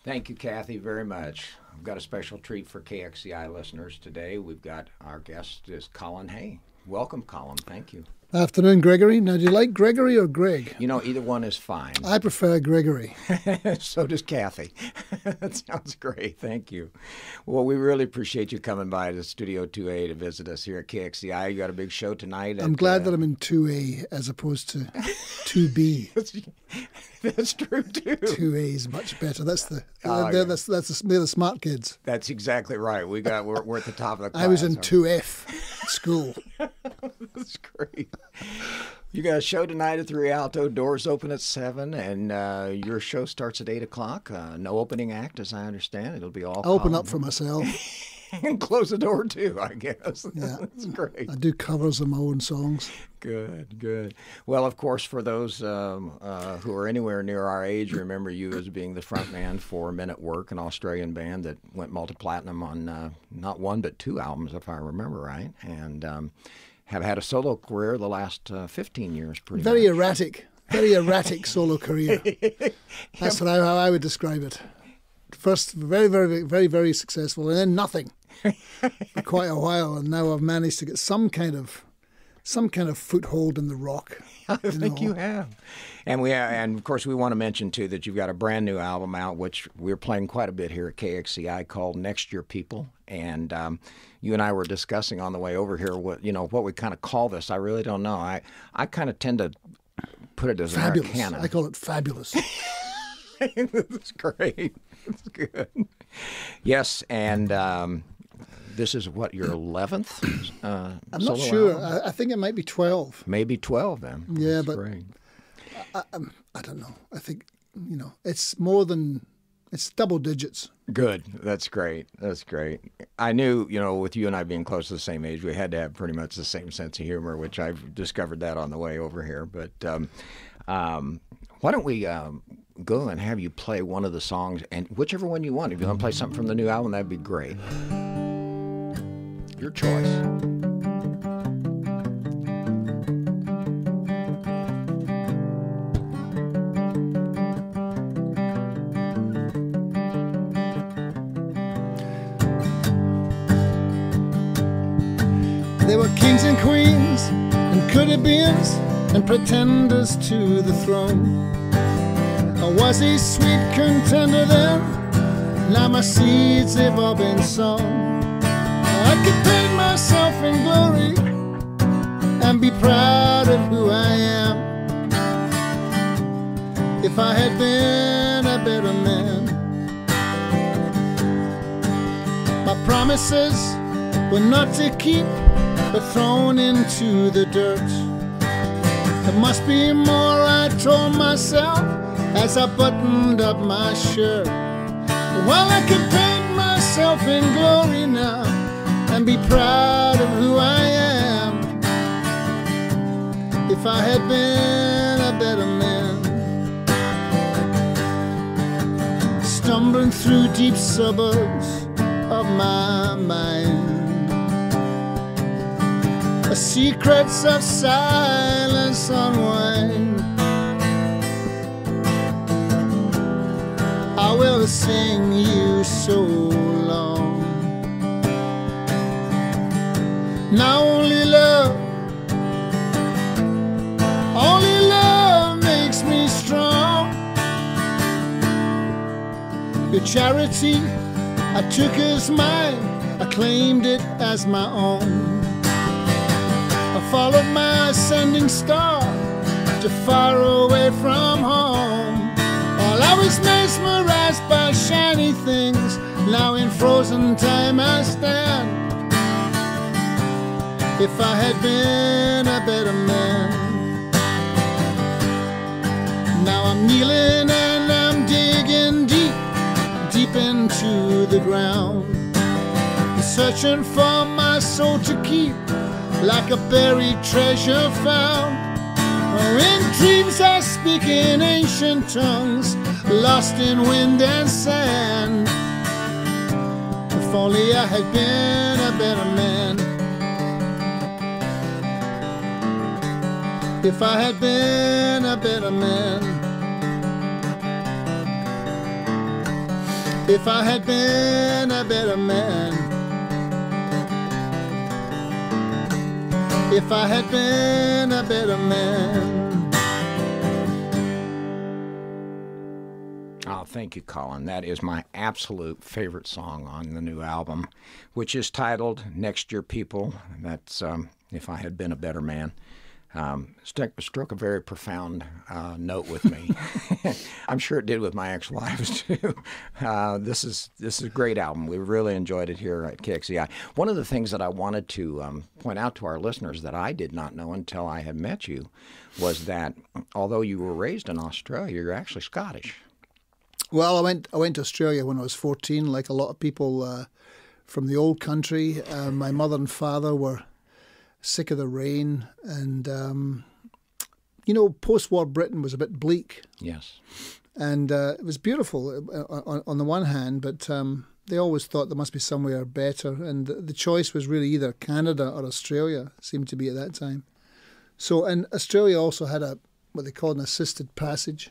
Thank you, Kathy, very much. I've got a special treat for KXCI listeners today. We've got our guest is Colin. Hey, welcome, Colin. Thank you. Afternoon, Gregory. Now, do you like Gregory or Greg? You know, either one is fine. I prefer Gregory. So does Kathy. That sounds great. Thank you. Well, we really appreciate you coming by to Studio 2A to visit us here at KXCI. You got a big show tonight. I'm glad that I'm in 2A as opposed to 2B. That's true too. 2A is much better. They're the smart kids. That's exactly right. We're at the top of the class. I was in 2F at school. That's great. You got a show tonight at the Rialto. Doors open at 7, and your show starts at 8 o'clock. No opening act, as I understand. It'll be all I open up for myself. And close the door, too, I guess. Yeah. That's great. I do covers of my own songs. Good, good. Well, of course, for those who are anywhere near our age, remember you as being the front man for Men at Work, an Australian band that went multi-platinum on not one but 2 albums, if I remember right, and have had a solo career the last 15 years pretty much. Very erratic solo career. That's how I would describe it. First, very, very, very, very successful, and then nothing for quite a while. And now I've managed to get some kind of foothold in the rock. I think you have. And of course, we want to mention too that you've got a brand new album out, which we're playing quite a bit here at KXCI, called Next Year People. And you and I were discussing on the way over here what we kind of call this. I really don't know. I kind of tend to put it as fabulous. Americana. I call it fabulous. That's great. That's good. Yes, and this is what, your 11th I'm not sure. I think it might be 12. Maybe 12 then. Yeah, That's but great. I don't know. I think, it's more than, it's double digits. Good. That's great. That's great. I knew, with you and I being close to the same age, we had to have pretty much the same sense of humor, which I've discovered that on the way over here. But why don't we go and have you play one of the songs, and whichever one you want. If you want to play something from the new album, that'd be great. Your choice. There were kings and queens and could-have-beens and pretenders to the throne. I was a sweet contender then, now my seeds have all been sown. I could paint myself in glory and be proud of who I am, if I had been a better man. My promises were not to keep, but thrown into the dirt. There must be more, I told myself, as I buttoned up my shirt. Well, I could paint myself in glory now and be proud of who I am, if I had been a better man. Stumbling through deep suburbs of my mind, the secrets of silence unwind. I will sing you so long. Now only love makes me strong. Your charity I took as mine, I claimed it as my own. I followed my ascending star to far away from home. While I was mesmerized by shiny things, now in frozen time I stand, if I had been a better man. Now I'm kneeling and I'm digging deep, deep into the ground, searching for my soul to keep, like a buried treasure found. In dreams I speak in ancient tongues, lost in wind and sand. If only I had been a better man. If I had been a better man. If I had been a better man, if I had been a better man. Oh, thank you, Colin. That is my absolute favorite song on the new album, which is titled Next Year People. That's If I Had Been a Better Man. Struck a very profound note with me. I'm sure it did with my ex-wives too. This is a great album. We really enjoyed it here at KXCI. One of the things that I wanted to point out to our listeners that I did not know until I had met you was that although you were raised in Australia, you're actually Scottish. Well, I went to Australia when I was 14, like a lot of people from the old country. My mother and father were sick of the rain, and post-war Britain was a bit bleak. Yes. And it was beautiful on the one hand, but they always thought there must be somewhere better, and the choice was really either Canada or Australia, seemed to be at that time. So, and Australia also had what they called an assisted passage,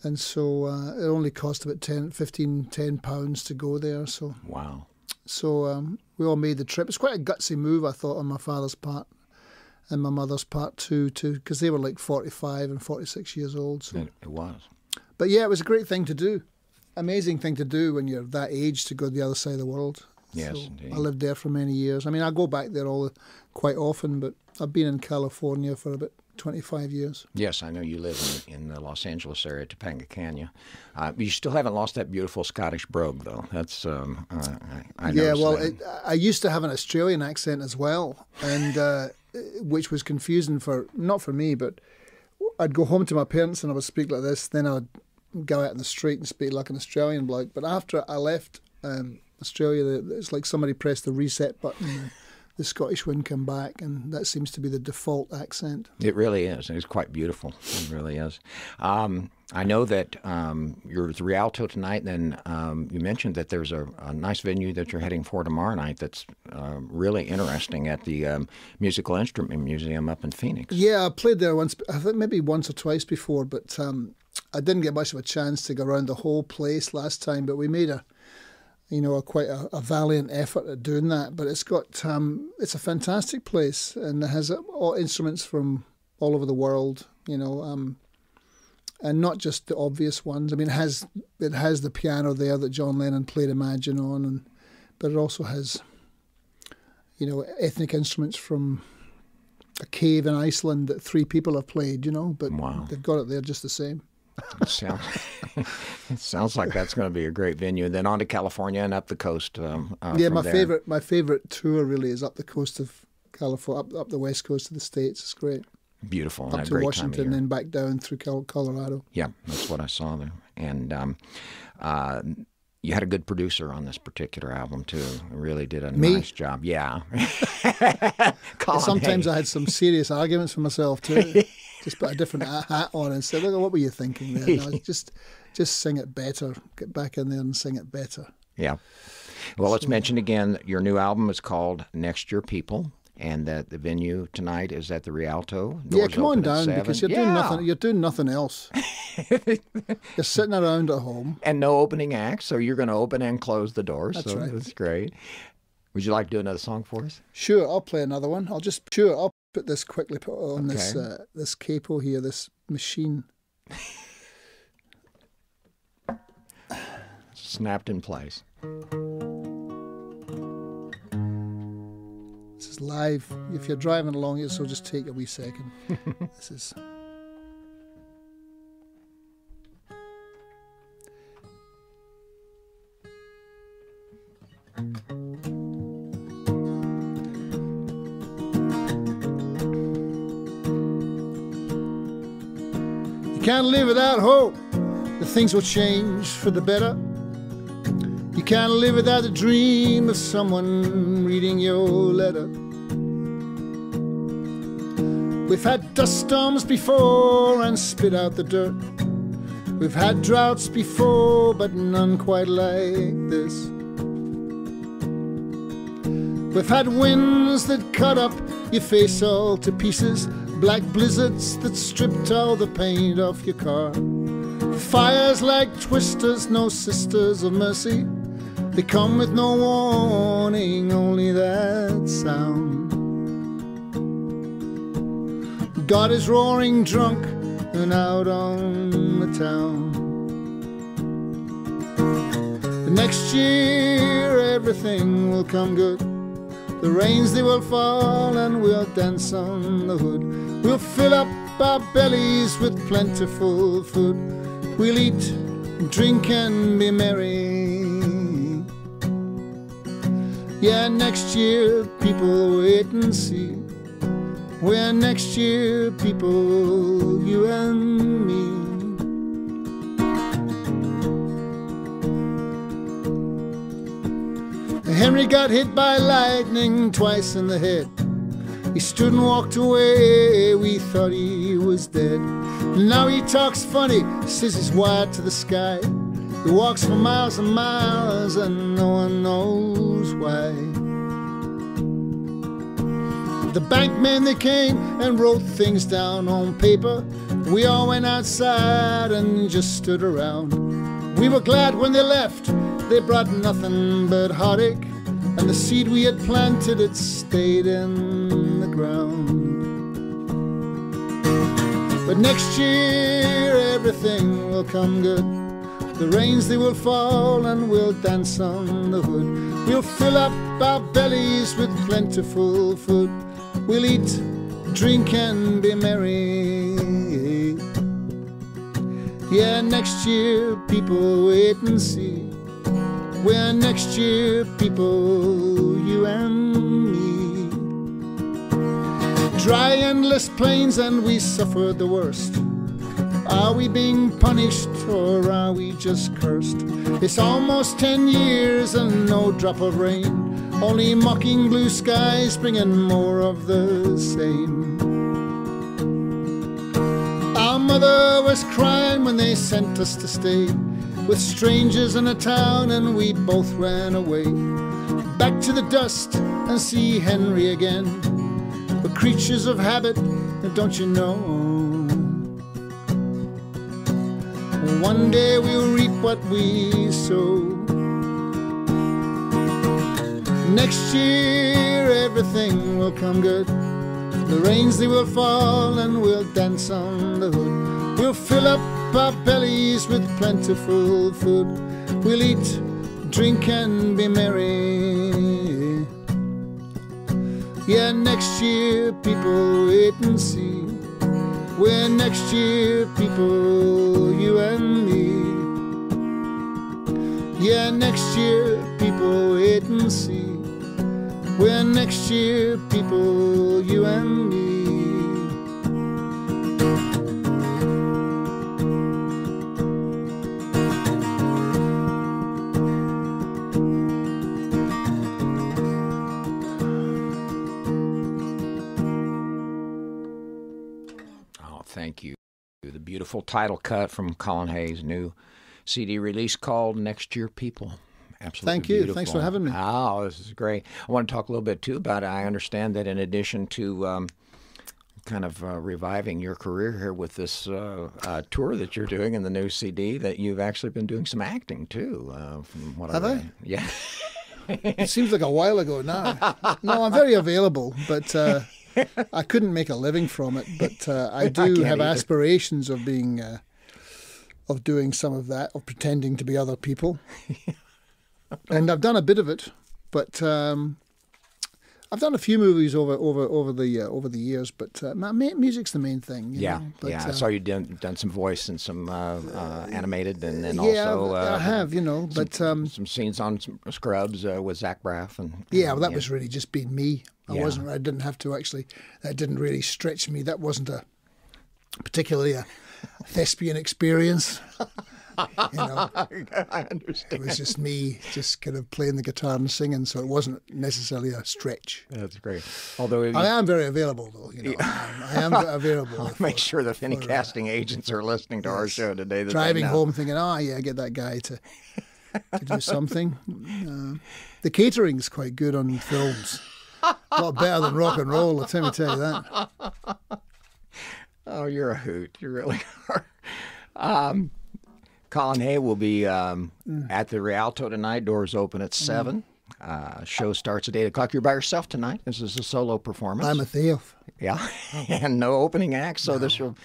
and so it only cost about £10 to go there. So wow. So we all made the trip. It's quite a gutsy move, I thought, on my father's part and my mother's part too, because they were like 45 and 46 years old. So. It was. But yeah, it was a great thing to do. Amazing thing to do when you're that age, to go to the other side of the world. Yes, so indeed. I lived there for many years. I mean, I go back there quite often, but I've been in California for about 25 years. Yes, I know you live in the Los Angeles area, Topanga Canyon. You still haven't lost that beautiful Scottish brogue, though. That's I yeah. Well, that. I used to have an Australian accent as well, and which was confusing not for me, but I'd go home to my parents and I would speak like this. Then I'd go out in the street and speak like an Australian bloke. But after I left Australia, it's like somebody pressed the reset button. The Scottish one come back, and that seems to be the default accent. It really is. It's quite beautiful. It really is. I know that you're at the Rialto tonight, and then you mentioned that there's a nice venue that you're heading for tomorrow night that's really interesting at the Musical Instrument Museum up in Phoenix. Yeah, I played there once, I think maybe once or twice before, but I didn't get much of a chance to go around the whole place last time, but we made quite a valiant effort at doing that. But it's got it's a fantastic place, and it has all instruments from all over the world, and not just the obvious ones. I mean, it has the piano there that John Lennon played Imagine on, but it also has ethnic instruments from a cave in Iceland that 3 people have played. But wow. They've got it there just the same. It sounds like that's going to be a great venue. Then on to California and up the coast. Yeah, my favorite tour really is up the coast of California, up the west coast of the States. It's great. Beautiful. Up to Washington and then back down through Colorado. Yeah, that's what I saw there. And you had a good producer on this particular album too. Really did a nice job. Yeah. Colin, sometimes I had some serious arguments for myself too. Just put a different hat on and said, "Look, what were you thinking there?" No, just sing it better. Get back in there and sing it better. Yeah. Well, let's mention again that your new album is called Next Year People, and that the venue tonight is at the Rialto. Yeah, come on down because you're doing nothing. You're doing nothing else. You're sitting around at home, and no opening act, so you're going to open and close the doors. That's so right. That's great. Would you like to do another song for us? Sure, I'll play another one. I'll put this quickly on this capo here, this machine. Snapped in place. This is live. If you're driving along, so just take a wee second. This is. You can't live without hope that things will change for the better. You can't live without the dream of someone reading your letter. We've had dust storms before and spit out the dirt. We've had droughts before, but none quite like this. We've had winds that cut up your face all to pieces, black blizzards that stripped all the paint off your car. Fires like twisters, no sisters of mercy. They come with no warning, only that sound. God is roaring drunk and out on the town. The next year everything will come good. The rains they will fall and we'll dance on the hood. We'll fill up our bellies with plentiful food. We'll eat, drink and be merry. Yeah, next year people wait and see. Where next year people, you and me. Henry got hit by lightning twice in the head. He stood and walked away, we thought he was dead. Now he talks funny, says he's wired to the sky. He walks for miles and miles and no one knows why. The bankmen, they came and wrote things down on paper. We all went outside and just stood around. We were glad when they left, they brought nothing but heartache. And the seed we had planted, it stayed in the ground. But next year everything will come good. The rains they will fall and we'll dance on the hood. We'll fill up our bellies with plentiful food. We'll eat, drink and be merry. Yeah, next year people wait and see. Where next year people, you and me. Dry endless plains and we suffered the worst. Are we being punished or are we just cursed? It's almost 10 years and no drop of rain. Only mocking blue skies bringing more of the same. Our mother was crying when they sent us to stay with strangers in a town, and we both ran away back to the dust and see Henry again. We're creatures of habit, don't you know? One day we'll reap what we sow. Next year everything will come good. The rains they will fall and we'll dance on the hood. We'll fill up our bellies with plentiful food. We'll eat, drink and be merry. Yeah, next year people wait and see. Where next year people, you and me. Yeah, next year people wait and see. Where next year people, you and me. Thank you. The beautiful title cut from Colin Hayes' new CD release called Next Year People. Absolutely Thank you. beautiful. Thanks for having me. Oh, this is great. I want to talk a little bit, too, about it. I understand that in addition to kind of reviving your career here with this tour that you're doing and the new CD, that you've actually been doing some acting, too. From what Have I? Yeah. It seems like a while ago now. No, I'm very available, but I couldn't make a living from it. But I do have aspirations of being, of doing some of that, of pretending to be other people. And I've done a bit of it, but I've done a few movies over the years. But music's the main thing. You know? But, I saw you done some voice and some animated, and then yeah, also I have, you know. But some scenes on some Scrubs with Zach Braff, and well, that was really just being me. I didn't have to actually. That didn't really stretch me. That wasn't particularly a thespian experience. You know, I understand. It was just me, just kind of playing the guitar and singing, so it wasn't necessarily a stretch. That's great. Although I am very available, though. You know, I am available. I'll make sure that if any casting agents are listening to our show today, that driving home thinking, get that guy to do something. The catering's quite good on films. A lot better than rock and roll. Let me tell you that. Oh, you're a hoot. You really are. Colin Hay will be at the Rialto tonight. Doors open at 7. Show starts at 8 o'clock. You're by yourself tonight. This is a solo performance. I'm a thief. Yeah, and no opening act, so this will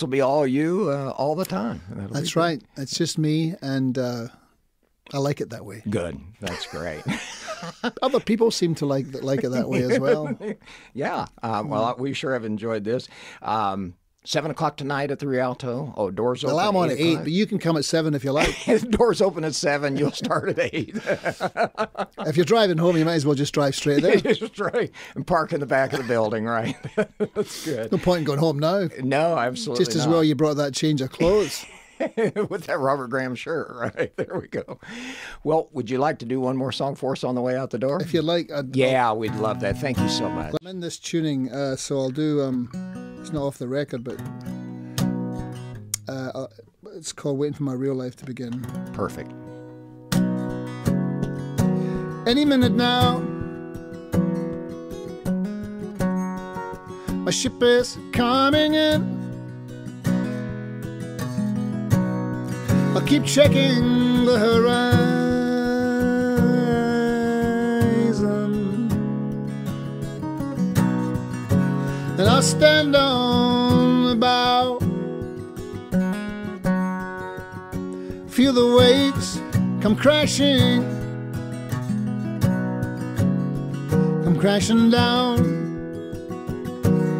be all you all the time. That's right. It's just me, and I like it that way. Good. That's great. Other people seem to like it that way as well. Yeah. Well, we sure have enjoyed this. 7 o'clock tonight at the Rialto. Oh, doors open. Well, I'm on at 8, o'clock. but you can come at 7 if you like. Doors open at 7. You'll start at 8. If you're driving home, you might as well just drive straight there. Just right. And park in the back of the building, right? That's good. No point in going home now. No, absolutely Just as not. well you brought that change of clothes. With that Robert Graham shirt, right? There we go. Well, would you like to do one more song for us on the way out the door? If you'd like. We'd love that. Thank you so much. I'm in this tuning, so I'll do, it's not off the record, but it's called Waiting for My Real Life to Begin. Perfect. Any minute now, my ship is coming in. I'll keep checking the horizon, and I'll stand on the bow, feel the waves come crashing down,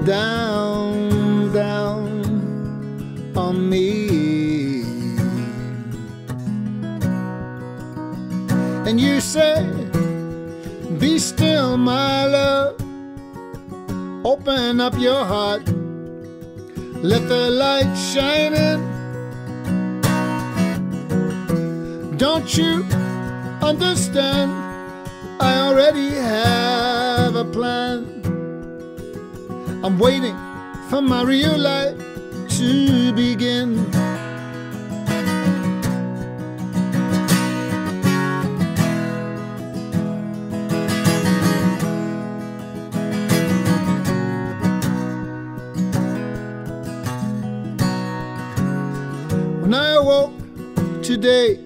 down, down on me. And you say, be still, my love. Open up your heart. Let the light shine in. Don't you understand? I already have a plan. I'm waiting for my real life to begin. When I awoke today,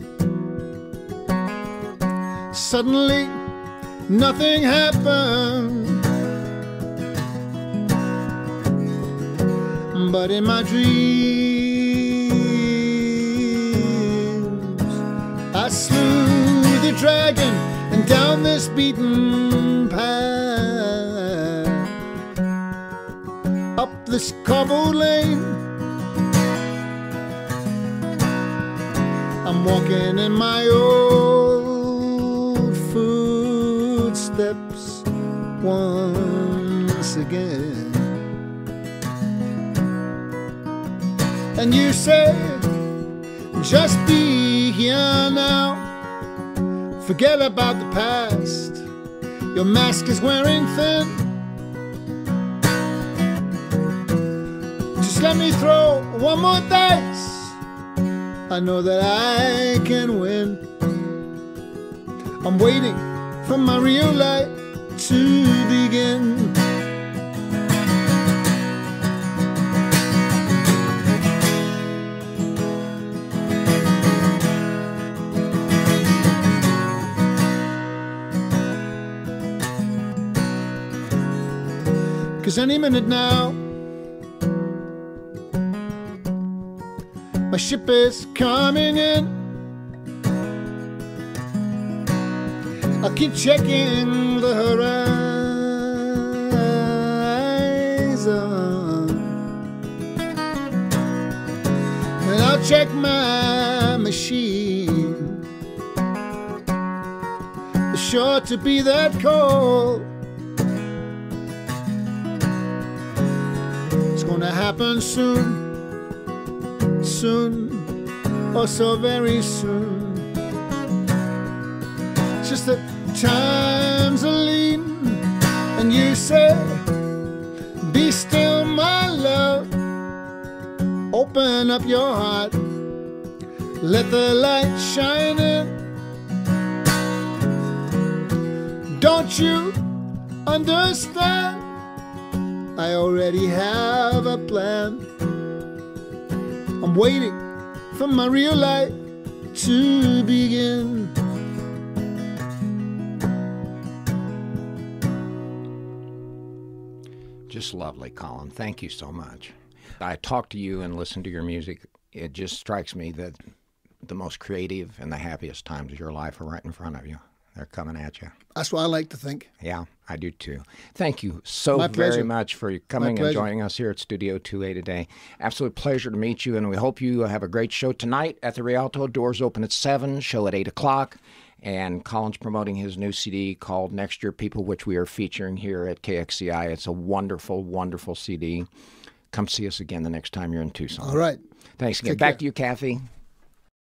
suddenly nothing happened, but in my dreams I slew the dragon, and down this beaten path, up this cobbled lane, I'm walking in my old footsteps once again. And you say, just be here now. Forget about the past. Your mask is wearing thin. Just let me throw one more dice. I know that I can win. I'm waiting for my real life to begin. 'Cause any minute now, my ship is coming in. I'll keep checking the horizon, and I'll check my machine. It's sure to be that cold. It's gonna happen soon, soon, oh so very soon. It's just that times are lean, and you say, be still my love. Open up your heart, let the light shine in. Don't you understand? I already have a plan. I'm waiting for my real life to begin. Just lovely, Colin. Thank you so much. I talk to you and listen to your music. It just strikes me that the most creative and the happiest times of your life are right in front of you. They're coming at you. That's what I like to think. Yeah, I do too. Thank you so My very pleasure. much for coming and joining us here at Studio 2A today. Absolute pleasure to meet you, and we hope you have a great show tonight at the Rialto. Doors open at 7, show at 8 o'clock. And Colin's promoting his new CD called Next Year People, which we are featuring here at KXCI. It's a wonderful, wonderful CD. Come see us again the next time you're in Tucson. All right. Thanks again. Take Back care. to you, Kathy.